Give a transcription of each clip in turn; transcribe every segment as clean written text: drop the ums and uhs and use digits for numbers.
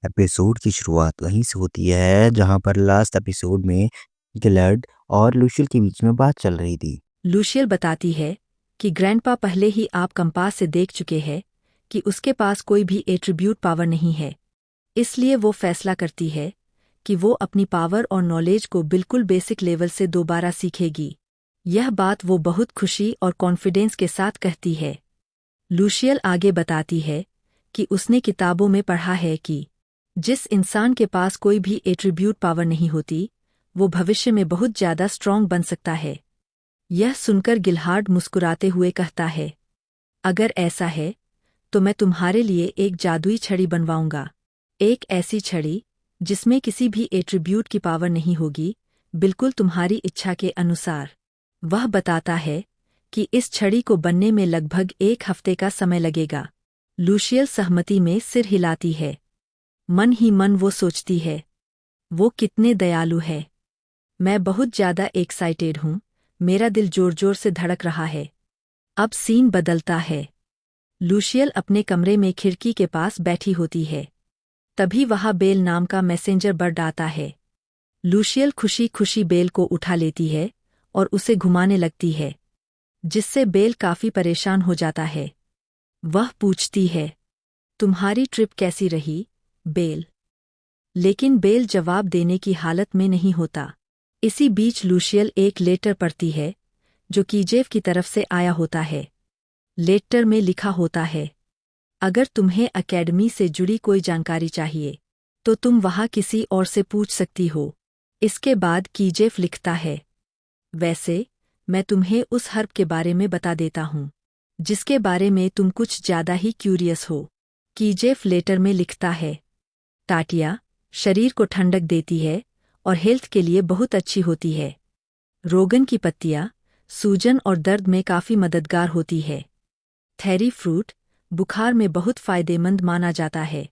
Episode की शुरुआत वहीं से होती है जहां पर लास्ट एपिसोड में गिलर्ड और लूशियल के बीच में बात चल रही थी। लूशियल बताती है कि ग्रैंडपा पहले ही आप कंपास से देख चुके हैं कि उसके पास कोई भी एट्रीब्यूट पावर नहीं है। इसलिए वो फैसला करती है कि वो अपनी पावर और नॉलेज को बिल्कुल बेसिक लेवल से दोबारा सीखेगी। यह बात वो बहुत खुशी और कॉन्फिडेंस के साथ कहती है। लूशियल आगे बताती है कि उसने किताबों में पढ़ा है कि जिस इंसान के पास कोई भी एट्रीब्यूट पावर नहीं होती, वो भविष्य में बहुत ज़्यादा स्ट्रॉन्ग बन सकता है। यह सुनकर गिलहार्ड मुस्कुराते हुए कहता है, अगर ऐसा है तो मैं तुम्हारे लिए एक जादुई छड़ी बनवाऊंगा। एक ऐसी छड़ी जिसमें किसी भी एट्रीब्यूट की पावर नहीं होगी, बिल्कुल तुम्हारी इच्छा के अनुसार। वह बताता है कि इस छड़ी को बनने में लगभग 1 हफ्ते का समय लगेगा। लूशियल सहमति में सिर हिलाती है। मन ही मन वो सोचती है, वो कितने दयालु है। मैं बहुत ज़्यादा एक्साइटेड हूँ, मेरा दिल जोर जोर से धड़क रहा है। अब सीन बदलता है। लूशियल अपने कमरे में खिड़की के पास बैठी होती है। तभी वहाँ बेल नाम का मैसेंजर बर्ड आता है। लूशियल खुशी खुशी बेल को उठा लेती है और उसे घुमाने लगती है, जिससे बेल काफी परेशान हो जाता है। वह पूछती है, तुम्हारी ट्रिप कैसी रही, बेल? लेकिन बेल जवाब देने की हालत में नहीं होता। इसी बीच लूशियल एक लेटर पढ़ती है जो कीजेव की तरफ से आया होता है। लेटर में लिखा होता है, अगर तुम्हें एकेडमी से जुड़ी कोई जानकारी चाहिए तो तुम वहाँ किसी और से पूछ सकती हो। इसके बाद कीजेव लिखता है, वैसे मैं तुम्हें उस हर्ब के बारे में बता देता हूँ जिसके बारे में तुम कुछ ज़्यादा ही क्यूरियस हो। कीजेव लेटर में लिखता है, टाटिया शरीर को ठंडक देती है और हेल्थ के लिए बहुत अच्छी होती है। रोगन की पत्तियाँ सूजन और दर्द में काफ़ी मददगार होती है। थेरी फ्रूट बुखार में बहुत फ़ायदेमंद माना जाता है।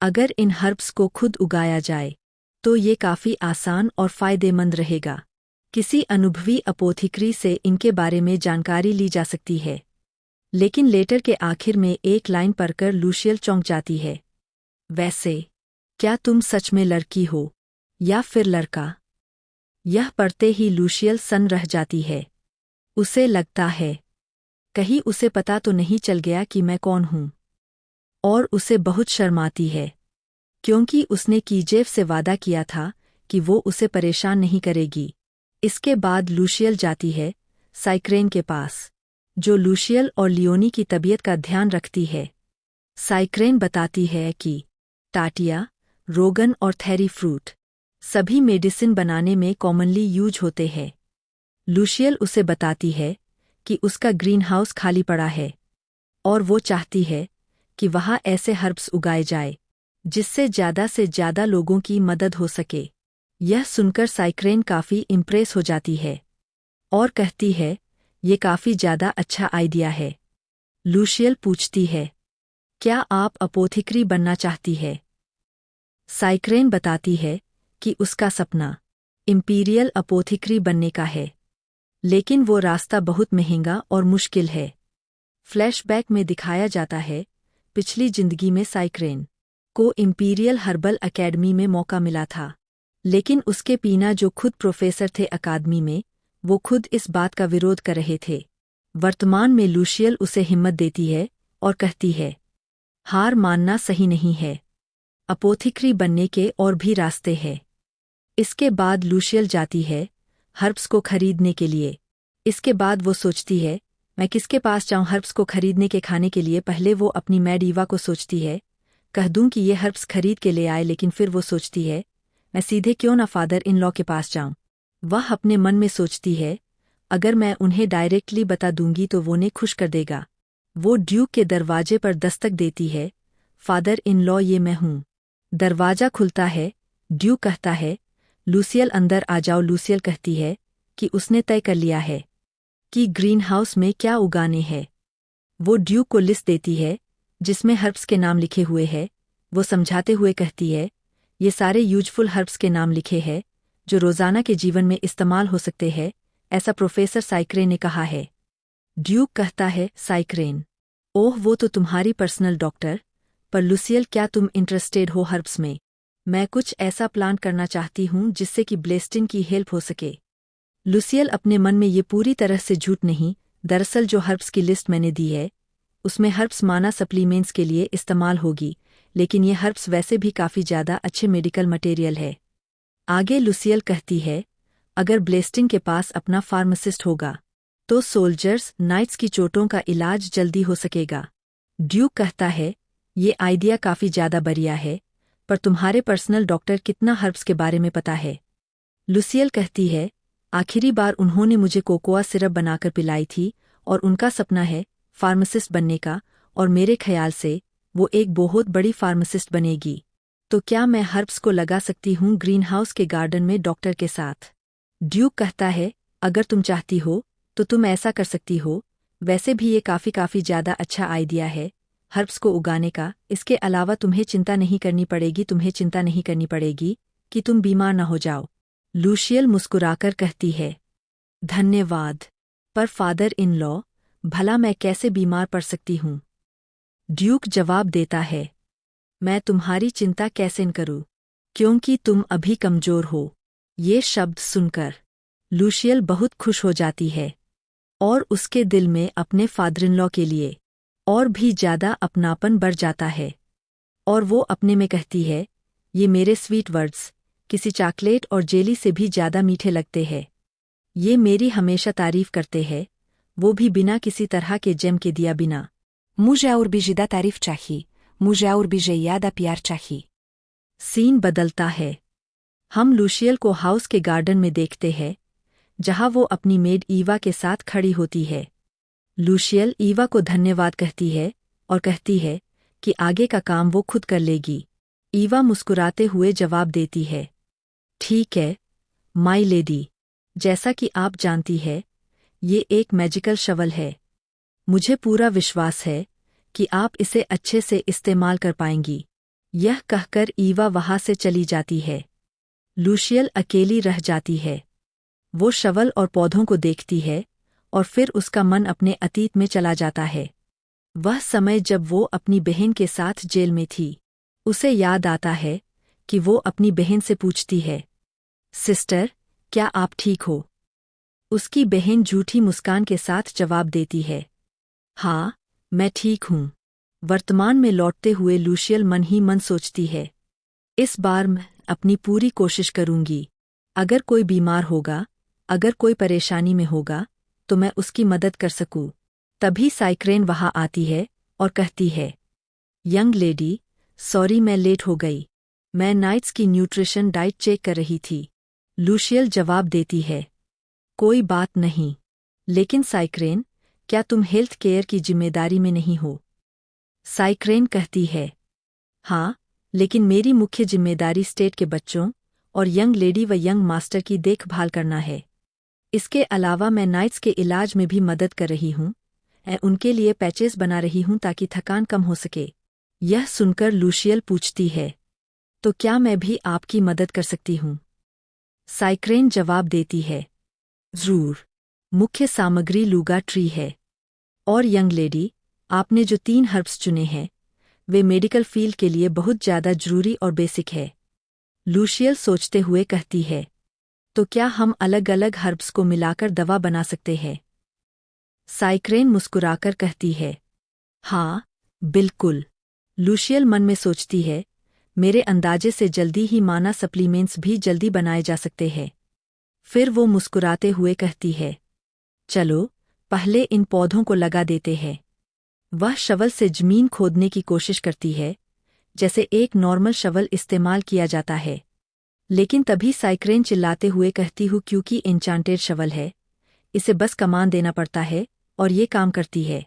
अगर इन हर्ब्स को खुद उगाया जाए तो ये काफ़ी आसान और फ़ायदेमंद रहेगा। किसी अनुभवी अपोथिक्री से इनके बारे में जानकारी ली जा सकती है। लेकिन लेटर के आखिर में एक लाइन पढ़कर लूशियल चौंक जाती है, वैसे क्या तुम सच में लड़की हो या फिर लड़का? यह पढ़ते ही लूशियल सन्न रह जाती है। उसे लगता है कहीं उसे पता तो नहीं चल गया कि मैं कौन हूँ, और उसे बहुत शर्माती है क्योंकि उसने कीजेव से वादा किया था कि वो उसे परेशान नहीं करेगी। इसके बाद लूशियल जाती है साइक्रेन के पास, जो लूशियल और लियोनी की तबीयत का ध्यान रखती है। साइक्रेन बताती है कि टाटिया, रोगन और थेरी फ्रूट सभी मेडिसिन बनाने में कॉमनली यूज होते हैं। लूशियल उसे बताती है कि उसका ग्रीन हाउस खाली पड़ा है और वो चाहती है कि वहाँ ऐसे हर्ब्स उगाए जाए जिससे ज़्यादा से ज़्यादा लोगों की मदद हो सके। यह सुनकर साइक्रेन काफ़ी इम्प्रेस हो जाती है और कहती है, ये काफ़ी ज़्यादा अच्छा आइडिया है। लूशियल पूछती है, क्या आप अपोथिक्री बनना चाहती है? साइक्रेन बताती है कि उसका सपना इंपीरियल अपोथिक्री बनने का है, लेकिन वो रास्ता बहुत महंगा और मुश्किल है। फ्लैशबैक में दिखाया जाता है, पिछली जिंदगी में साइक्रेन को इंपीरियल हर्बल एकेडमी में मौका मिला था, लेकिन उसके पीना जो खुद प्रोफेसर थे अकादमी में, वो खुद इस बात का विरोध कर रहे थे। वर्तमान में लूशियल उसे हिम्मत देती है और कहती है, हार मानना सही नहीं है, अपोथिक्री बनने के और भी रास्ते हैं। इसके बाद लूशियल जाती है हर्ब्स को खरीदने के लिए। इसके बाद वो सोचती है, मैं किसके पास जाऊं हर्ब्स को खरीदने के खाने के लिए। पहले वो अपनी मैड ईवा को सोचती है, कह दूं कि ये हर्ब्स खरीद के ले आए, लेकिन फिर वो सोचती है, मैं सीधे क्यों ना फादर इन लॉ के पास जाऊं। वह अपने मन में सोचती है, अगर मैं उन्हें डायरेक्टली बता दूंगी तो वो उन्हें खुश कर देगा। वो ड्यूक के दरवाजे पर दस्तक देती है, फादर इन लॉ ये मैं हूँ। दरवाजा खुलता है। ड्यूक कहता है, लूसियल अंदर आ जाओ। लूसियल कहती है कि उसने तय कर लिया है कि ग्रीन हाउस में क्या उगाने हैं। वो ड्यूक को लिस्ट देती है जिसमें हर्ब्स के नाम लिखे हुए हैं। वो समझाते हुए कहती है, ये सारे यूजफुल हर्ब्स के नाम लिखे हैं जो रोज़ाना के जीवन में इस्तेमाल हो सकते हैं, ऐसा प्रोफेसर साइक्रेन ने कहा है। ड्यूक कहता है, साइक्रेन, ओह वो तो तुम्हारी पर्सनल डॉक्टर, पर लुसियल, क्या तुम इंटरेस्टेड हो हर्ब्स में? मैं कुछ ऐसा प्लान करना चाहती हूँ जिससे कि ब्लेस्टिन की हेल्प हो सके। लुसियल अपने मन में ये पूरी तरह से झूठ नहीं, दरअसल जो हर्ब्स की लिस्ट मैंने दी है उसमें हर्ब्स माना सप्लीमेंट्स के लिए इस्तेमाल होगी, लेकिन ये हर्ब्स वैसे भी काफ़ी ज़्यादा अच्छे मेडिकल मटेरियल है। आगे लुसियल कहती है, अगर ब्लेस्टिन के पास अपना फार्मासिस्ट होगा तो सोल्जर्स नाइट्स की चोटों का इलाज जल्दी हो सकेगा। ड्यूक कहता है, ये आइडिया काफ़ी ज़्यादा बढ़िया है, पर तुम्हारे पर्सनल डॉक्टर कितना हर्ब्स के बारे में पता है? लुसियल कहती है, आखिरी बार उन्होंने मुझे कोकोआ सिरप बनाकर पिलाई थी और उनका सपना है फार्मासिस्ट बनने का, और मेरे ख्याल से वो एक बहुत बड़ी फार्मासिस्ट बनेगी। तो क्या मैं हर्ब्स को लगा सकती हूँ ग्रीन हाउस के गार्डन में डॉक्टर के साथ? ड्यूक कहता है, अगर तुम चाहती हो तो तुम ऐसा कर सकती हो, वैसे भी ये काफ़ी ज़्यादा अच्छा आइडिया है हर्ब्स को उगाने का। इसके अलावा तुम्हें चिंता नहीं पड़ेगी कि तुम बीमार न हो जाओ। लुसियल मुस्कुराकर कहती है, धन्यवाद, पर फादर इन लॉ, भला मैं कैसे बीमार पड़ सकती हूँ? ड्यूक जवाब देता है, मैं तुम्हारी चिंता कैसे न करूँ, क्योंकि तुम अभी कमज़ोर हो। ये शब्द सुनकर लुसियल बहुत खुश हो जाती है और उसके दिल में अपने फादर इन लॉ के लिए और भी ज़्यादा अपनापन बढ़ जाता है, और वो अपने में कहती है, ये मेरे स्वीट वर्ड्स किसी चॉकलेट और जेली से भी ज़्यादा मीठे लगते हैं। ये मेरी हमेशा तारीफ करते हैं, वो भी बिना किसी तरह के जेम के दिया बिना। मुझे और भी ज़्यादा तारीफ चाहिए, मुझे और भी ज़्यादा प्यार चाहिए। सीन बदलता है। हम लुसियल को हाउस के गार्डन में देखते हैं, जहाँ वो अपनी मेड ईवा के साथ खड़ी होती है। लुसियल ईवा को धन्यवाद कहती है और कहती है कि आगे का काम वो खुद कर लेगी। ईवा मुस्कुराते हुए जवाब देती है, ठीक है माई लेडी, जैसा कि आप जानती है ये एक मैजिकल शवल है। मुझे पूरा विश्वास है कि आप इसे अच्छे से इस्तेमाल कर पाएंगी। यह कहकर ईवा वहाँ से चली जाती है। लुसियल अकेली रह जाती है। वो शवल और पौधों को देखती है और फिर उसका मन अपने अतीत में चला जाता है। वह समय जब वो अपनी बहन के साथ जेल में थी। उसे याद आता है कि वो अपनी बहन से पूछती है, सिस्टर, क्या आप ठीक हो? उसकी बहन झूठी मुस्कान के साथ जवाब देती है, हाँ, मैं ठीक हूँ। वर्तमान में लौटते हुए लुसियल मन ही मन सोचती है, इस बार मैं अपनी पूरी कोशिश करूंगी। अगर कोई बीमार होगा, अगर कोई परेशानी में होगा, तो मैं उसकी मदद कर सकूं। तभी साइक्रेन वहाँ आती है और कहती है, यंग लेडी, सॉरी मैं लेट हो गई। मैं नाइट्स की न्यूट्रिशन डाइट चेक कर रही थी। लुसियल जवाब देती है, कोई बात नहीं, लेकिन साइक्रेन, क्या तुम हेल्थ केयर की जिम्मेदारी में नहीं हो? साइक्रेन कहती है, हाँ, लेकिन मेरी मुख्य जिम्मेदारी स्टेट के बच्चों और यंग लेडी व यंग मास्टर की देखभाल करना है। इसके अलावा मैं नाइट्स के इलाज में भी मदद कर रही हूँ, उनके लिए पैचेस बना रही हूँ ताकि थकान कम हो सके। यह सुनकर लुसियल पूछती है, तो क्या मैं भी आपकी मदद कर सकती हूँ? साइक्रेन जवाब देती है, ज़रूर। मुख्य सामग्री लूगा ट्री है। और यंग लेडी, आपने जो 3 हर्ब्स चुने हैं वे मेडिकल फील्ड के लिए बहुत ज़्यादा जरूरी और बेसिक है। लुसियल सोचते हुए कहती है, तो क्या हम अलग अलग हर्ब्स को मिलाकर दवा बना सकते हैं? साइक्रेन मुस्कुराकर कहती है, हाँ, बिल्कुल। लुसियल मन में सोचती है, मेरे अंदाजे से जल्दी ही माना सप्लीमेंट्स भी जल्दी बनाए जा सकते हैं। फिर वो मुस्कुराते हुए कहती है, चलो पहले इन पौधों को लगा देते हैं। वह शवल से जमीन खोदने की कोशिश करती है, जैसे एक नॉर्मल शवल इस्तेमाल किया जाता है। लेकिन तभी साइक्रेन चिल्लाते हुए कहती हूँ, क्योंकि एन्चांटेड शवल है, इसे बस कमान देना पड़ता है और ये काम करती है।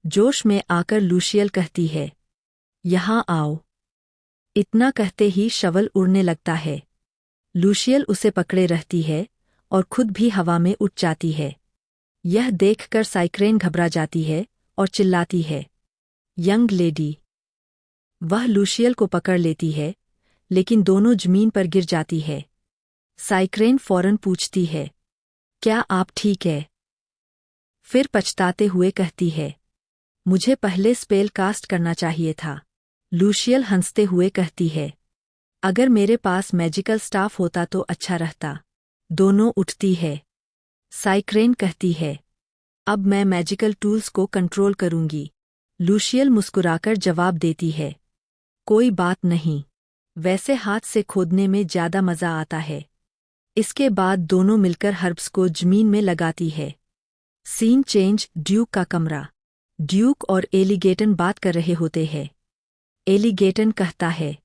जोश में आकर लुसियल कहती है, यहाँ आओ। इतना कहते ही शवल उड़ने लगता है। लुसियल उसे पकड़े रहती है और खुद भी हवा में उठ जाती है। यह देखकर साइक्रेन घबरा जाती है और चिल्लाती है, यंग लेडी। वह लुसियल को पकड़ लेती है, लेकिन दोनों जमीन पर गिर जाती है। साइक्रेन फौरन पूछती है, क्या आप ठीक है? फिर पछताते हुए कहती है, मुझे पहले स्पेल कास्ट करना चाहिए था। लूशियल हंसते हुए कहती है, अगर मेरे पास मैजिकल स्टाफ होता तो अच्छा रहता। दोनों उठती है। साइक्रेन कहती है, अब मैं मैजिकल टूल्स को कंट्रोल करूंगी। लूशियल मुस्कुराकर जवाब देती है, कोई बात नहीं, वैसे हाथ से खोदने में ज्यादा मजा आता है। इसके बाद दोनों मिलकर हर्ब्स को जमीन में लगाती है। सीन चेंज, ड्यूक का कमरा। ड्यूक और एलिगेटन बात कर रहे होते हैं। एलिगेटन कहता है,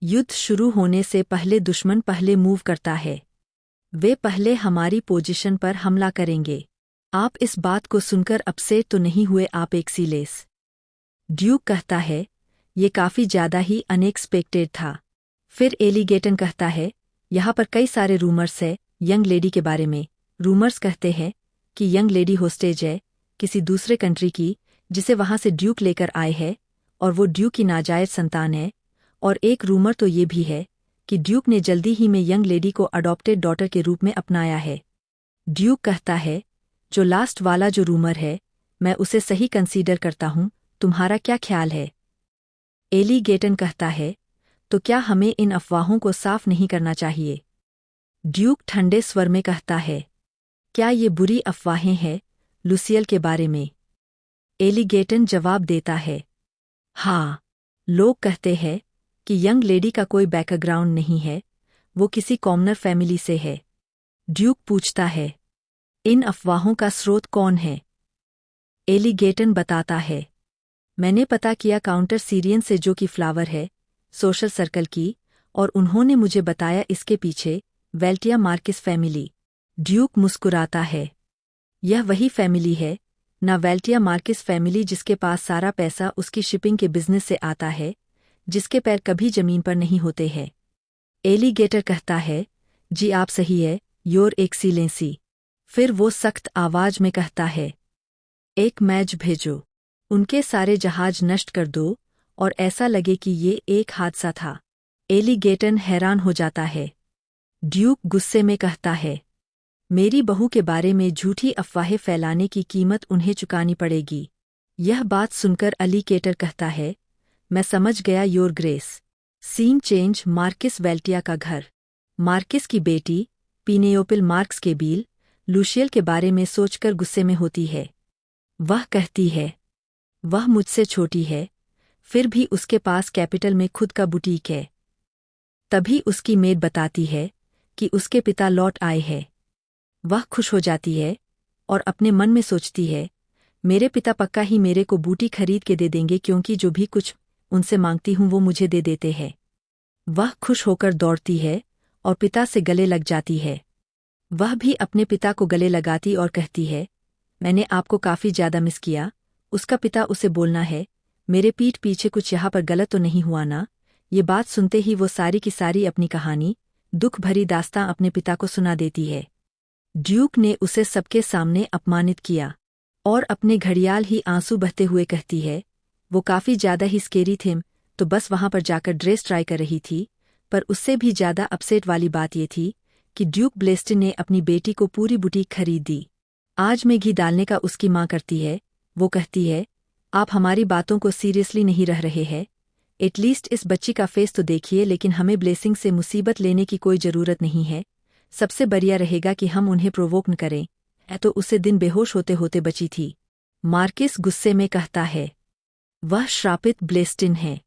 युद्ध शुरू होने से पहले दुश्मन पहले मूव करता है। वे पहले हमारी पोजीशन पर हमला करेंगे। आप इस बात को सुनकर अपसेट तो नहीं हुए आप एक्सीलेस? ड्यूक कहता है, ये काफी ज्यादा ही अनएक्सपेक्टेड था। फिर एलिगेटन कहता है, यहाँ पर कई सारे रूमर्स है यंग लेडी के बारे में। रूमर्स कहते हैं कि यंग लेडी होस्टेज है किसी दूसरे कंट्री की, जिसे वहां से ड्यूक लेकर आए है और वो ड्यूक की नाजायज संतान है। और एक रूमर तो ये भी है कि ड्यूक ने जल्दी ही में यंग लेडी को अडॉप्टेड डॉटर के रूप में अपनाया है। ड्यूक कहता है, जो लास्ट वाला जो रूमर है, मैं उसे सही कंसीडर करता हूँ। तुम्हारा क्या ख्याल है? एलिगेटन कहता है, तो क्या हमें इन अफवाहों को साफ नहीं करना चाहिए? ड्यूक ठंडे स्वर में कहता है, क्या ये बुरी अफवाहें हैं लूसियल के बारे में? एलिगेटन जवाब देता है, हाँ, लोग कहते हैं कि यंग लेडी का कोई बैकग्राउंड नहीं है, वो किसी कॉमनर फैमिली से है। ड्यूक पूछता है, इन अफवाहों का स्रोत कौन है? एलिगेटन बताता है, मैंने पता किया काउंटर सीरियन से जो कि फ्लावर है, सोशल सर्कल की, और उन्होंने मुझे बताया इसके पीछे वेल्टिया मार्किस फैमिली। ड्यूक मुस्कुराता है, यह वही फैमिली है ना, वेल्टिया मार्किस फैमिली जिसके पास सारा पैसा उसकी शिपिंग के बिजनेस से आता है, जिसके पैर कभी जमीन पर नहीं होते हैं। एलिगेटर कहता है, जी आप सही है योर एक्सीलेंसी। फिर वो सख्त आवाज में कहता है, एक मैच भेजो, उनके सारे जहाज नष्ट कर दो और ऐसा लगे कि ये एक हादसा था। एलिगेटन हैरान हो जाता है। ड्यूक गुस्से में कहता है, मेरी बहू के बारे में झूठी अफवाहें फैलाने की कीमत उन्हें चुकानी पड़ेगी। यह बात सुनकर एलिगेटर कहता है, मैं समझ गया your grace. Scene change, marquis वेल्टिया का घर। मार्किस की बेटी पिनेयोपिल मार्क्स के बील लूशियल के बारे में सोचकर गुस्से में होती है। वह कहती है, वह मुझसे छोटी है, फिर भी उसके पास कैपिटल में खुद का बुटीक है। तभी उसकी मेड बताती है कि उसके पिता लौट आए हैं। वह खुश हो जाती है और अपने मन में सोचती है, मेरे पिता पक्का ही मेरे को बूटी खरीद के दे देंगे, क्योंकि जो भी कुछ उनसे मांगती हूँ वो मुझे दे देते हैं। वह खुश होकर दौड़ती है और पिता से गले लग जाती है। वह भी अपने पिता को गले लगाती और कहती है, मैंने आपको काफी ज्यादा मिस किया। उसका पिता उसे बोलना है, मेरे पीठ पीछे कुछ यहाँ पर गलत तो नहीं हुआ ना? ये बात सुनते ही वो सारी की सारी अपनी कहानी, दुख भरी दास्तां अपने पिता को सुना देती है। ड्यूक ने उसे सबके सामने अपमानित किया और अपने घड़ियाल ही आंसू बहते हुए कहती है, वो काफी ज्यादा ही स्केरी थे, तो बस वहां पर जाकर ड्रेस ट्राई कर रही थी। पर उससे भी ज्यादा अपसेट वाली बात ये थी कि ड्यूक ब्लेस्टन ने अपनी बेटी को पूरी बुटीक खरीद दी। आज में घी डालने का उसकी माँ करती है। वो कहती है, आप हमारी बातों को सीरियसली नहीं रह रहे हैं। एटलीस्ट इस बच्ची का फेस तो देखिए, लेकिन हमें ब्लेसिंग से मुसीबत लेने की कोई जरूरत नहीं है। सबसे बढ़िया रहेगा कि हम उन्हें प्रोवोक न करें। तो उसे दिन बेहोश होते होते बची थी। मार्किस गुस्से में कहता है, वह श्रापित ब्लेस्टिन है।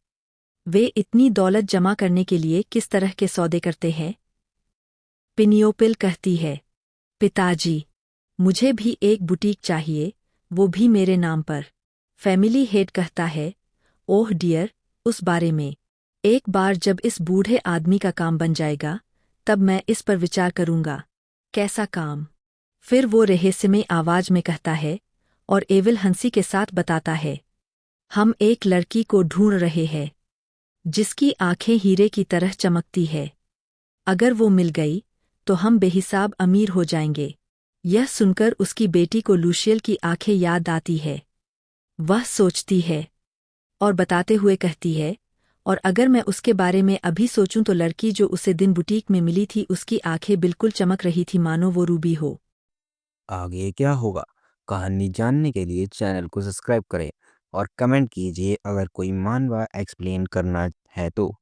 वे इतनी दौलत जमा करने के लिए किस तरह के सौदे करते हैं? पिनियोपिल कहती है, पिताजी, मुझे भी एक बुटीक चाहिए, वो भी मेरे नाम पर। फैमिली हेड कहता है, ओह डियर, उस बारे में एक बार जब इस बूढ़े आदमी का काम बन जाएगा तब मैं इस पर विचार करूंगा। कैसा काम? फिर वो रहस्यमय आवाज में कहता है और एविल हंसी के साथ बताता है, हम एक लड़की को ढूंढ रहे हैं जिसकी आंखें हीरे की तरह चमकती है। अगर वो मिल गई तो हम बेहिसाब अमीर हो जाएंगे। यह सुनकर उसकी बेटी को लूशियल की आंखें याद आती है। वह सोचती है और बताते हुए कहती है, और अगर मैं उसके बारे में अभी सोचूं तो लड़की जो उसे दिन बुटीक में मिली थी उसकी आंखें बिल्कुल चमक रही थी मानो वो रूबी हो। आगे क्या होगा कहानी जानने के लिए चैनल को सब्सक्राइब करें। और कमेंट कीजिए अगर कोई मानवा एक्सप्लेन करना है तो।